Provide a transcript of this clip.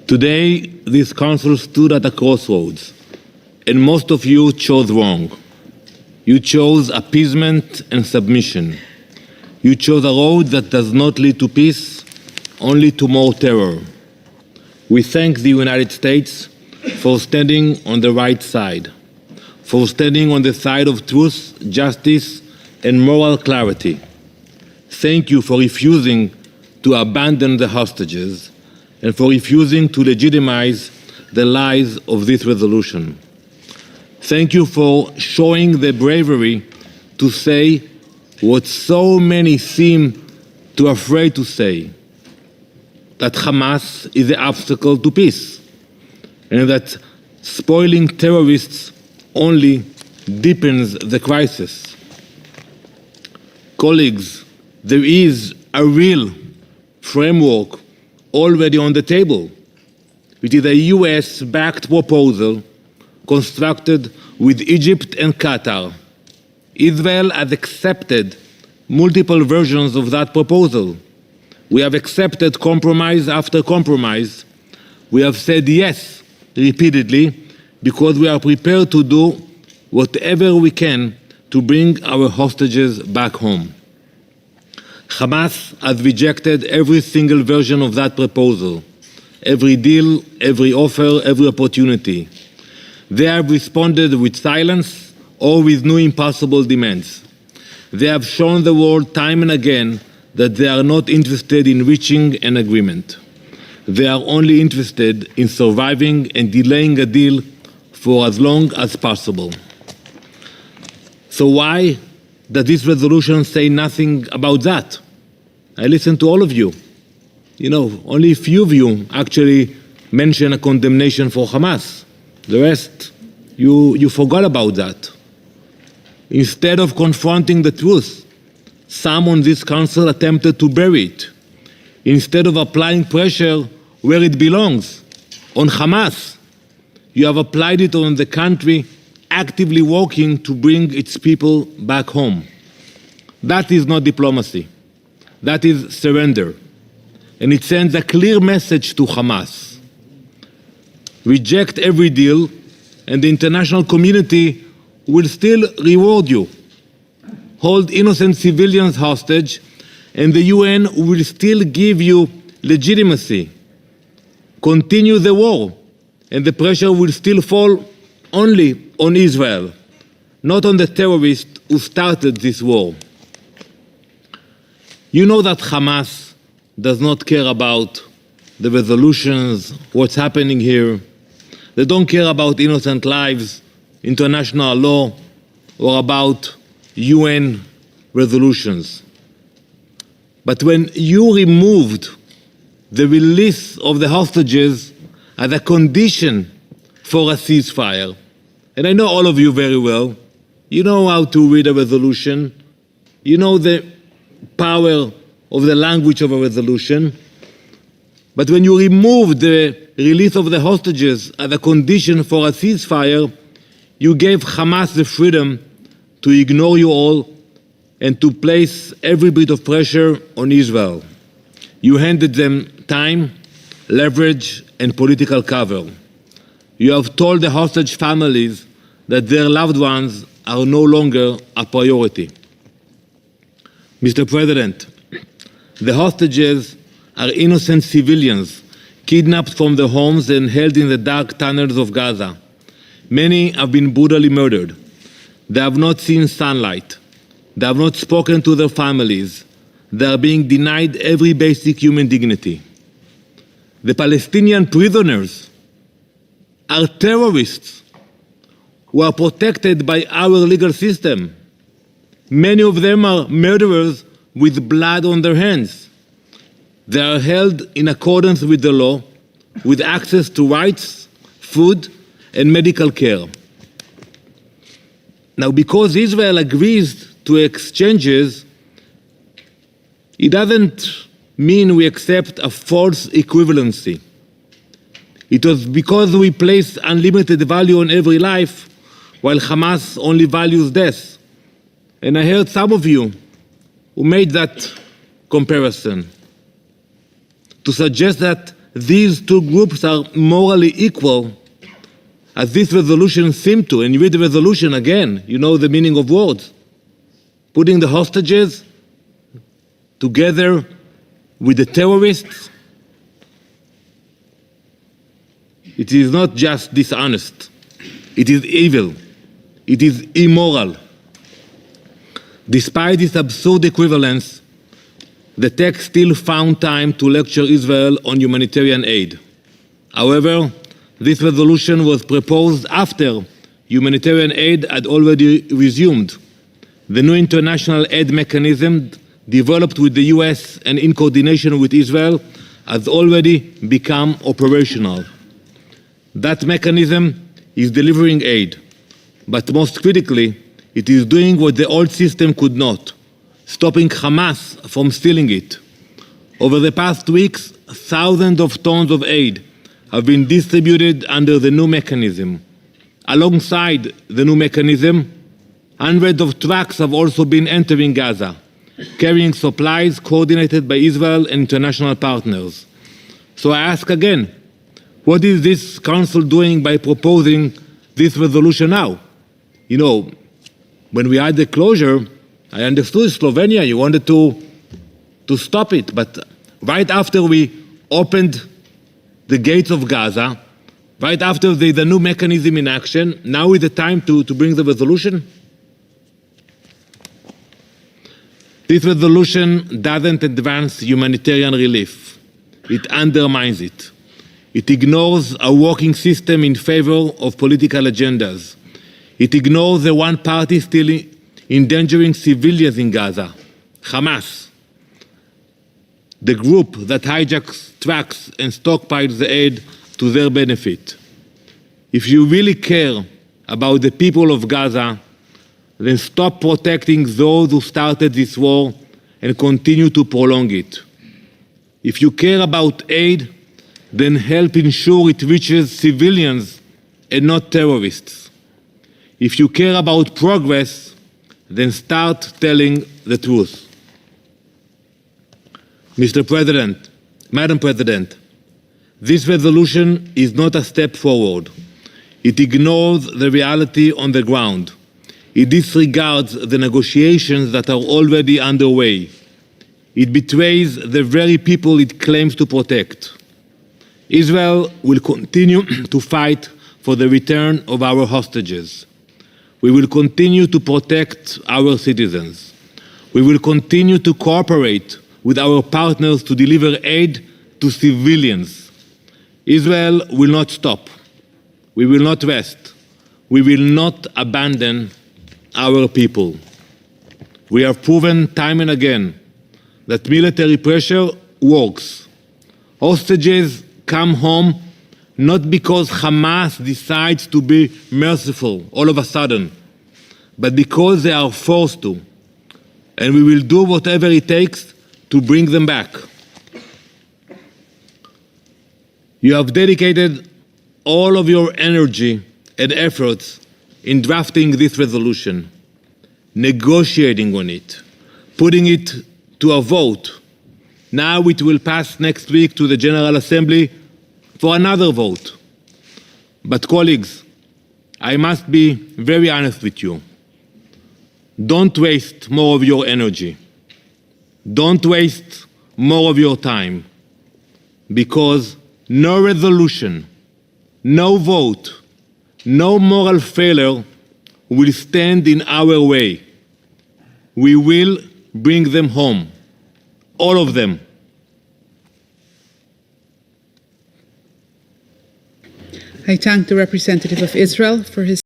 Today, this council stood at a crossroads, and most of you chose wrong. You chose appeasement and submission. You chose a road that does not lead to peace, only to more terror. We thank the United States for standing on the right side, for standing on the side of truth, justice, and moral clarity. Thank you for refusing to abandon the hostages and for refusing to legitimize the lies of this resolution. Thank you for showing the bravery to say what so many seem too afraid to say, that Hamas is the obstacle to peace, and that spoiling terrorists only deepens the crisis. Colleagues, there is a real framework already on the table. It is a US-backed proposal constructed with Egypt and Qatar. Israel has accepted multiple versions of that proposal. We have accepted compromise after compromise. We have said yes repeatedly because we are prepared to do whatever we can to bring our hostages back home. Hamas has rejected every single version of that proposal, every deal, every offer, every opportunity. They have responded with silence or with new impossible demands. They have shown the world time and again that they are not interested in reaching an agreement. They are only interested in surviving and delaying a deal for as long as possible. So why does this resolution say nothing about that? I listened to all of you. Only a few of you actually mention a condemnation for Hamas. The rest, you forgot about that. Instead of confronting the truth, some on this council attempted to bury it. Instead of applying pressure where it belongs, on Hamas, you have applied it on the country actively working to bring its people back home. That is not diplomacy. That is surrender. And it sends a clear message to Hamas. Reject every deal, and the international community will still reward you. Hold innocent civilians hostage, and the UN will still give you legitimacy. Continue the war, and the pressure will still fall only on Israel, not on the terrorists who started this war. You know that Hamas does not care about the resolutions, what's happening here. They don't care about innocent lives, international law, or about UN resolutions. But when you removed the release of the hostages as a condition for a ceasefire, and I know all of you very well, you know how to read a resolution, you know the power of the language of a resolution, but when you remove the release of the hostages as a condition for a ceasefire, you gave Hamas the freedom to ignore you all and to place every bit of pressure on Israel. You handed them time, leverage, and political cover. You have told the hostage families that their loved ones are no longer a priority. Mr. President, the hostages are innocent civilians kidnapped from their homes and held in the dark tunnels of Gaza. Many have been brutally murdered. They have not seen sunlight. They have not spoken to their families. They are being denied every basic human dignity. The Palestinian prisoners are terrorists who are protected by our legal system. Many of them are murderers with blood on their hands. They are held in accordance with the law, with access to rights, food, and medical care. Now, because Israel agrees to exchanges, it doesn't mean we accept a false equivalency. It was because we place unlimited value on every life, while Hamas only values death. And I heard some of you who made that comparison, to suggest that these two groups are morally equal, as this resolution seemed to. And you read the resolution again, you know the meaning of words. Putting the hostages together with the terrorists, it is not just dishonest, it is evil, it is immoral. Despite this absurd equivalence, the text still found time to lecture Israel on humanitarian aid. However, this resolution was proposed after humanitarian aid had already resumed. The new international aid mechanism developed with the US and in coordination with Israel has already become operational. That mechanism is delivering aid, but most critically, it is doing what the old system could not, stopping Hamas from stealing it. Over the past weeks, thousands of tons of aid have been distributed under the new mechanism. Alongside the new mechanism, hundreds of trucks have also been entering Gaza, carrying supplies coordinated by Israel and international partners. So I ask again, what is this council doing by proposing this resolution now? You know, when we had the closure, I understood Slovenia, you wanted to stop it, but right after we opened the gates of Gaza, right after the new mechanism in action, now is the time to bring the resolution? This resolution doesn't advance humanitarian relief. It undermines it. It ignores a working system in favor of political agendas. It ignores the one party still endangering civilians in Gaza, Hamas, the group that hijacks trucks and stockpiles the aid to their benefit. If you really care about the people of Gaza, then stop protecting those who started this war and continue to prolong it. If you care about aid, then help ensure it reaches civilians and not terrorists. If you care about progress, then start telling the truth. Mr. President, Madam President, this resolution is not a step forward. It ignores the reality on the ground. It disregards the negotiations that are already underway. It betrays the very people it claims to protect. Israel will continue to fight for the return of our hostages. We will continue to protect our citizens. We will continue to cooperate with our partners to deliver aid to civilians. Israel will not stop. We will not rest. We will not abandon our people. We have proven time and again that military pressure works. Hostages come home not because Hamas decides to be merciful all of a sudden, but because they are forced to. And we will do whatever it takes to bring them back. You have dedicated all of your energy and efforts in drafting this resolution, negotiating on it, putting it to a vote. Now it will pass next week to the General Assembly for another vote. But colleagues, I must be very honest with you. Don't waste more of your energy. Don't waste more of your time, because no resolution, no vote, no moral failure will stand in our way. We will bring them home, all of them. I thank the representative of Israel for his